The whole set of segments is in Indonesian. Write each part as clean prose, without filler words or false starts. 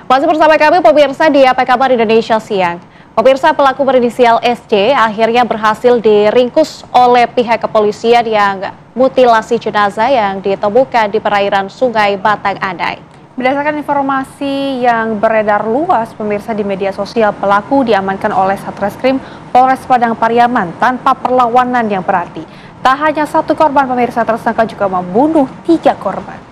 Masih bersama kami pemirsa di Apa Kabar Indonesia Siang. Pemirsa, pelaku berinisial SC akhirnya berhasil diringkus oleh pihak kepolisian yang mutilasi jenazah yang ditemukan di perairan Sungai Batang Anai. Berdasarkan informasi yang beredar luas pemirsa di media sosial, pelaku diamankan oleh Satreskrim Polres Padang Pariaman tanpa perlawanan yang berarti. Tak hanya satu korban pemirsa, tersangka juga membunuh 3 korban.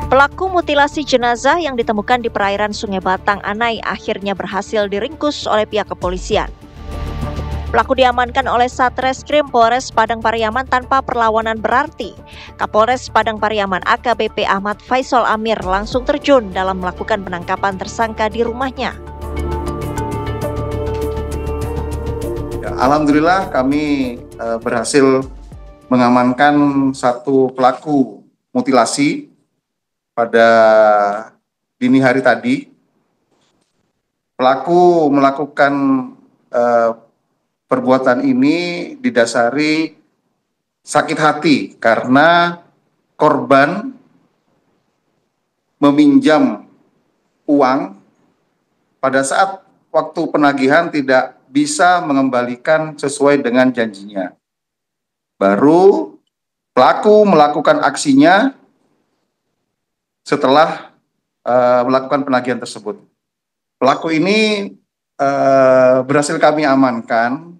Pelaku mutilasi jenazah yang ditemukan di perairan Sungai Batang Anai akhirnya berhasil diringkus oleh pihak kepolisian. Pelaku diamankan oleh Satreskrim Polres Padang Pariaman tanpa perlawanan berarti. Kapolres Padang Pariaman AKBP Ahmad Faisal Amir langsung terjun dalam melakukan penangkapan tersangka di rumahnya. Ya, alhamdulillah kami berhasil mengamankan satu pelaku mutilasi pada dini hari tadi. Pelaku melakukan perbuatan ini didasari sakit hati karena korban meminjam uang pada saat waktu penagihan tidak bisa mengembalikan sesuai dengan janjinya. Baru pelaku melakukan aksinya setelah melakukan penagihan tersebut. Pelaku ini berhasil kami amankan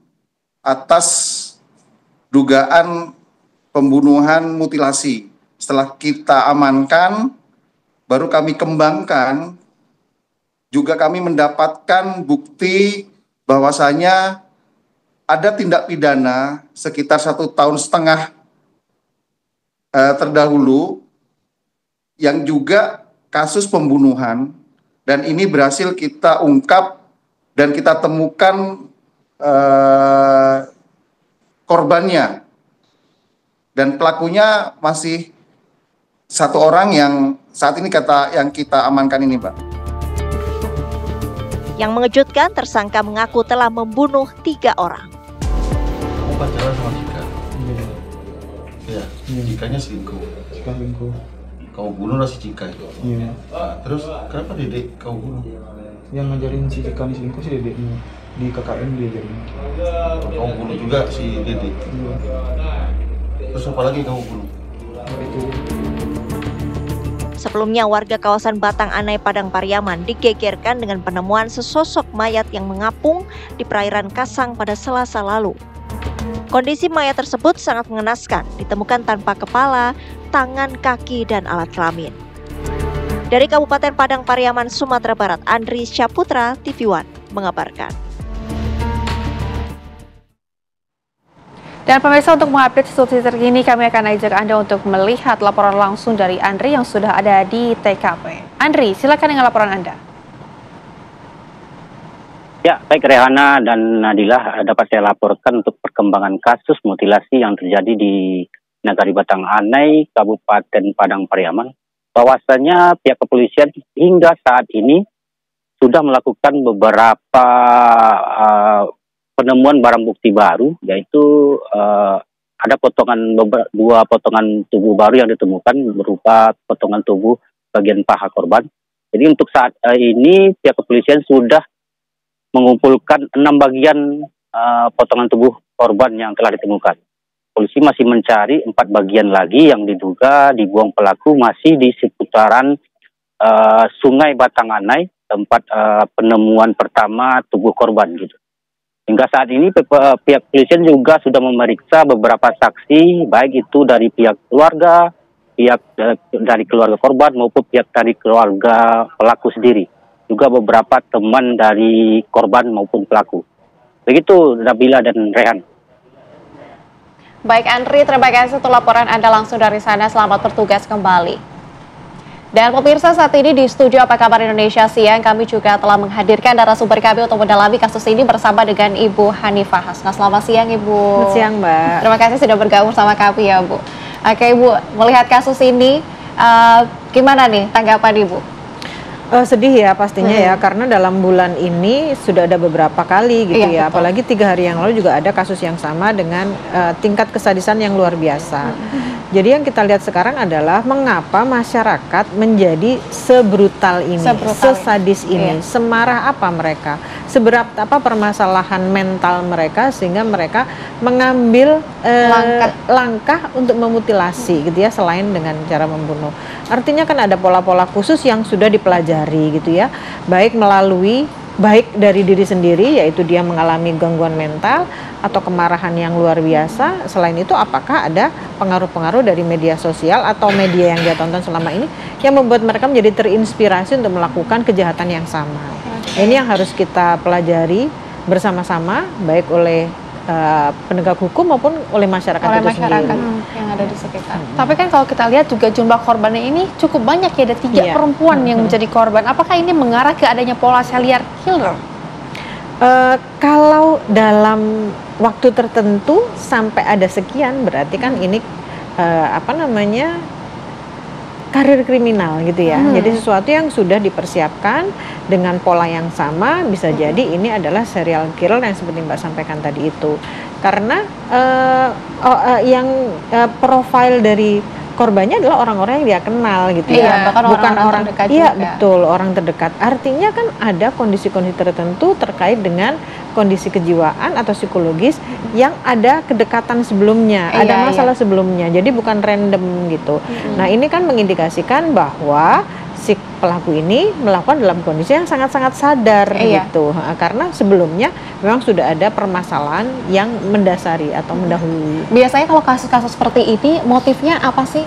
atas dugaan pembunuhan mutilasi. Setelah kita amankan, baru kami kembangkan, juga kami mendapatkan bukti bahwasanya ada tindak pidana sekitar 1,5 tahun terdahulu yang juga kasus pembunuhan, dan ini berhasil kita ungkap dan kita temukan korbannya, dan pelakunya masih 1 orang yang saat ini yang kita amankan ini, Mbak. Yang mengejutkan, tersangka mengaku telah membunuh 3 orang. Kamu pacaran sama Cika? Iya. Cikanya selingkuh. Cika selingkuh. Kamu bunuh lah si Cika itu. Iya. Nah, terus kenapa Dedek kau bunuh? Yang ngajarin si Cika nih selingkuh si Dedeknya. Di KKN dia jadi. Kamu bunuh juga si Dedek. Iya. Terus apa lagi kamu bunuh? Itu. Sebelumnya, warga kawasan Batang Anai Padang Pariaman digegerkan dengan penemuan sesosok mayat yang mengapung di perairan Kasang pada Selasa lalu. Kondisi mayat tersebut sangat mengenaskan, ditemukan tanpa kepala, tangan, kaki, dan alat kelamin. Dari Kabupaten Padang Pariaman, Sumatera Barat, Andri Syaputra, TV One mengabarkan. Dan pemirsa, untuk mengupdate situasi terkini, kami akan ajak Anda untuk melihat laporan langsung dari Andri yang sudah ada di TKP. Andri, silakan dengan laporan Anda. Ya, baik Rehana dan Nadilah, dapat saya laporkan untuk perkembangan kasus mutilasi yang terjadi di Nagari Batang Anai, Kabupaten Padang Pariaman. Bahwasanya pihak kepolisian hingga saat ini sudah melakukan beberapa penemuan barang bukti baru, yaitu ada 2 potongan tubuh baru yang ditemukan berupa potongan tubuh bagian paha korban. Jadi untuk saat ini pihak kepolisian sudah mengumpulkan 6 bagian potongan tubuh korban yang telah ditemukan. Polisi masih mencari 4 bagian lagi yang diduga dibuang pelaku masih di seputaran Sungai Batang Anai, tempat penemuan pertama tubuh korban gitu. Hingga saat ini pihak kepolisian juga sudah memeriksa beberapa saksi, baik itu dari pihak keluarga, pihak dari keluarga korban maupun pihak dari keluarga pelaku sendiri. Juga beberapa teman dari korban maupun pelaku. Begitu Nabila dan Rehan. Baik Andri, terima kasih untuk laporan Anda langsung dari sana. Selamat bertugas kembali. Dan pemirsa, saat ini di studio Apa Kabar Indonesia Siang, kami juga telah menghadirkan narasumber kami untuk mendalami kasus ini bersama dengan Ibu Hanifah Hasna. Selamat siang Ibu. Selamat siang Mbak. Terima kasih sudah bergabung sama kami ya Bu. Oke Ibu, melihat kasus ini gimana nih tanggapan Ibu? Sedih ya pastinya ya, karena dalam bulan ini sudah ada beberapa kali gitu ya, apalagi 3 hari yang lalu juga ada kasus yang sama dengan tingkat kesadisan yang luar biasa. Jadi yang kita lihat sekarang adalah mengapa masyarakat menjadi sebrutal ini, sesadis ini, semarah apa mereka, seberat apa permasalahan mental mereka sehingga mereka mengambil langkah untuk memutilasi gitu ya, selain dengan cara membunuh. Artinya kan ada pola-pola khusus yang sudah dipelajari gitu ya, baik dari diri sendiri, yaitu dia mengalami gangguan mental atau kemarahan yang luar biasa. Selain itu, apakah ada pengaruh-pengaruh dari media sosial atau media yang dia tonton selama ini yang membuat mereka menjadi terinspirasi untuk melakukan kejahatan yang sama. Ini yang harus kita pelajari bersama-sama, baik oleh penegak hukum maupun oleh masyarakat sendiri yang ada di sekitar. Tapi kan kalau kita lihat juga jumlah korbannya ini cukup banyak ya, ada 3 perempuan yang menjadi korban. Apakah ini mengarah ke adanya pola serial killer? Kalau dalam waktu tertentu sampai ada sekian, berarti kan ini karir kriminal gitu ya. Jadi sesuatu yang sudah dipersiapkan dengan pola yang sama, bisa jadi ini adalah serial killer yang seperti Mbak sampaikan tadi itu. Karena profil dari korbannya adalah orang-orang yang dia kenal gitu ya, bukan orang terdekat. Iya, betul, orang terdekat. Artinya kan ada kondisi-kondisi tertentu terkait dengan kondisi kejiwaan atau psikologis yang ada kedekatan sebelumnya, ada masalah sebelumnya. Jadi bukan random gitu. Nah, ini kan mengindikasikan bahwa si pelaku ini melakukan dalam kondisi yang sangat-sangat sadar gitu, karena sebelumnya memang sudah ada permasalahan yang mendasari atau mendahului. Biasanya kalau kasus-kasus seperti ini motifnya apa sih,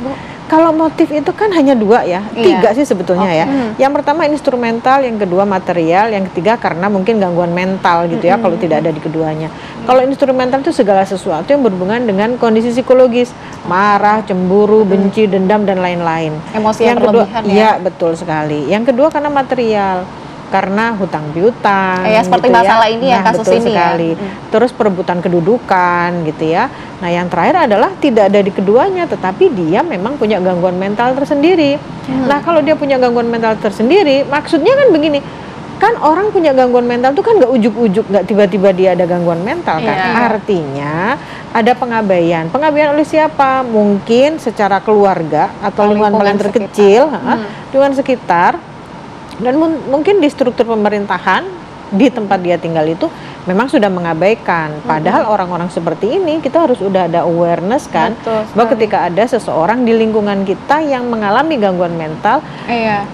Bu? Kalau motif itu kan hanya 2 ya, 3 sih sebetulnya ya. Yang pertama instrumental, yang kedua material, yang ketiga karena mungkin gangguan mental gitu ya, kalau tidak ada di keduanya. Kalau instrumental itu segala sesuatu yang berhubungan dengan kondisi psikologis, marah, cemburu, benci, dendam dan lain-lain. Emosi yang berlebihan ya. Iya, betul sekali. Yang kedua karena material, karena hutang piutang seperti gitu masalah ini ya, kasus betul ini sekali. Terus perebutan kedudukan gitu ya. Nah, yang terakhir adalah tidak ada di keduanya, tetapi dia memang punya gangguan mental tersendiri. Nah, kalau dia punya gangguan mental tersendiri, maksudnya kan begini, kan orang punya gangguan mental itu kan nggak ujuk-ujuk, nggak tiba-tiba dia ada gangguan mental kan. Artinya ada pengabaian oleh siapa? Mungkin secara keluarga atau lingkungan paling terkecil, lingkungan sekitar. Dan mungkin di struktur pemerintahan di tempat dia tinggal itu memang sudah mengabaikan. Padahal orang-orang seperti ini kita harus udah ada awareness kan, bahwa ketika ada seseorang di lingkungan kita yang mengalami gangguan mental,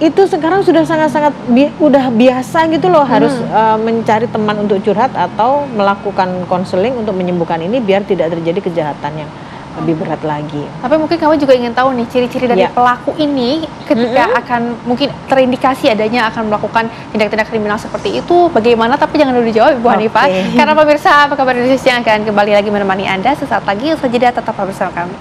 itu sekarang sudah sangat-sangat udah biasa gitu loh, harus mencari teman untuk curhat atau melakukan konseling untuk menyembuhkan ini biar tidak terjadi kejahatan yang lebih berat lagi. Tapi mungkin kamu juga ingin tahu nih ciri-ciri dari pelaku ini ketika akan mungkin terindikasi adanya akan melakukan tindak-tindak kriminal seperti itu bagaimana, tapi jangan dulu dijawab Ibu Hanifah, karena pemirsa Apa Kabar Indonesia yang akan kembali lagi menemani Anda sesaat lagi. Usai jeda tetap bersama kami.